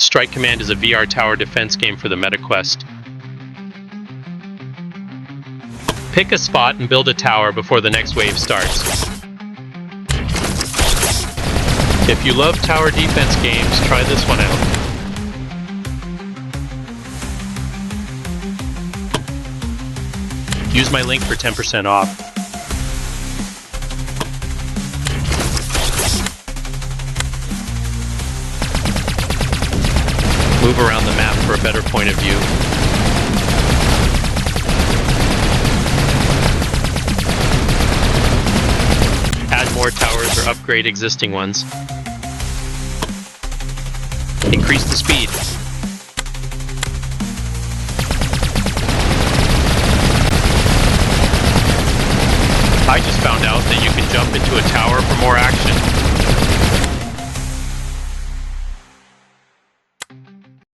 Strike Command is a VR tower defense game for the MetaQuest. Pick a spot and build a tower before the next wave starts. If you love tower defense games, try this one out. Use my link for 10% off. Move around the map for a better point of view. Add more towers or upgrade existing ones. Increase the speed. I just found out that you can jump into a tower for more action.